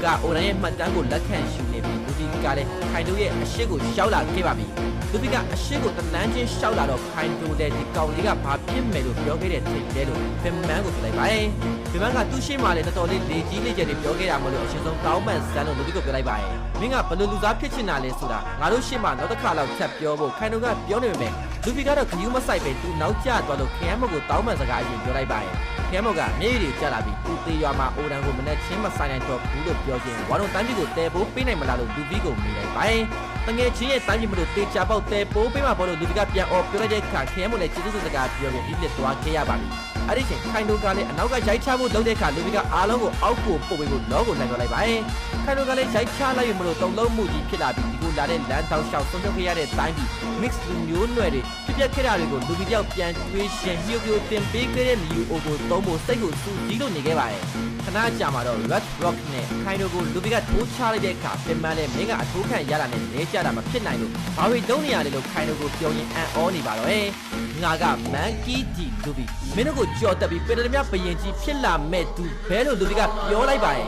ကအိုရန်ရဲ့မှတ်တမ်းကိုလက်ခံရှုနေပြီးလူဗီကလည်းခိုင်တို့ရဲ့အရှိကိုရှောက်လာခဲ့ပါပြီလူဗီကအရှိကိုတနန်းချင်းရှောက်လာတော့ခိုင်တို့တဲ့ဒီကောင်လေးကဘာဖြစ်မယ်လို့ပြောခဲ့တဲ့ထိတ်တယ်လို့ပင်မန်းကိုပြောလိုက်ပါတယ်ပင်မန်းကသူ့ရှိမှလည်းတော်တော်လေးလေကြီးလေးကျယ်တွေပြောခဲ့တာမလို့အရှင်ဆုံးတောင်းပန်စမ်းလို့လူဗီကိုပြောလိုက်ပါတယ်မင်းကဘယ်လိုလူသားဖြစ်ချင်တာလဲဆိုတာငါတို့ရှိမှနောက်တစ်ခါလောက်ချက်ပြောဖို့ခိုင်တို့ကပြောနေပေမဲ့လူဗီကတော့ခယူးမဆိုင်ပဲသူနောက်ကျသွားလို့ခရမ်းမကိုတောင်းပန်စကားအရင်ပြောလိုက်ပါတယ်ခရမ်းမကမျက်ရည်တွေကျလာပြီးသူသေးရွာမှာအိုရန်ကိုမနဲ့ချင်းမဆိုင်နိုင်တော့ဘူးလို့ပြောခြင်းဝါတော့တန်းကြီးကိုတဲပိုးပေးနိုင်မလားလို့လူဗီကိုမေးလိုက်ပါတယ်တငယ်ချင်းရဲ့တိုင်းပြည်မလို့တေချာပေါက်တဲပိုးပေးမှာပေါ့လို့လူဗီကပြန်អော်ပြောလိုက်တဲ့အခါခရမ်းမလည်းကျေးဇူးစကားပြောပြီးဒီလက်သွားခဲ့ရပါပြီအဲ့ဒီချိန်ခိုင်တို့ကလည်းအနောက်ကရိုက်ချဖို့လုပ်တဲ့အခါလူဗီကအားလုံးကိုအောက်ကိုပို့ပေးဖို့လောကိုလိုက်တော့လိုက်ပါတယ်ခိုင်တို့ကလည်းရိုက်ချလိုက်ရမလို့တုံလုံးမှုကြီးဖြစ်လာပြီးဒီကိုလာတဲ့လမ်းတောက်လျှောက်ဆုံးဖြတ်ခဲ့ရတဲ့တိုင်းပြည် mix လူမျိုးနွယ်တွေဖြစ်ပျက်ခဲ့တာတွေကိုလူဗီတယောက်ပြန်တွေးရှင်ပြိုပြိုတင်ပေးခဲ့တဲ့လီယိုအိုကိုသုံးဖို့စိတ်ကိုစူးစီးလို့နေခဲ့ပါတယ်ခဏကြာမှာတော့ Red Rock နဲ့ခိုင်တို့ကိုလူဗီကထိုးချလိုက်တဲ့အခါပြင်ပန်းနဲ့မင်းကအထိုးခံရတာနဲ့လဲကျတာမဖြစ်နိုင်လို့ဘာတွေတုံးနေရလဲလို့ခိုင်တို့ကိုပြောရင်းအံ့ဩနေပါတော့ငါကမန်ကီဒီလူဗီမင်းတို့ကိုကြော်တက်ပြီးပေတရမြဘယင်ကြီးဖြစ်လာမဲ့သူဘဲလို့လူဗီကပြောလိုက်ပါတယ်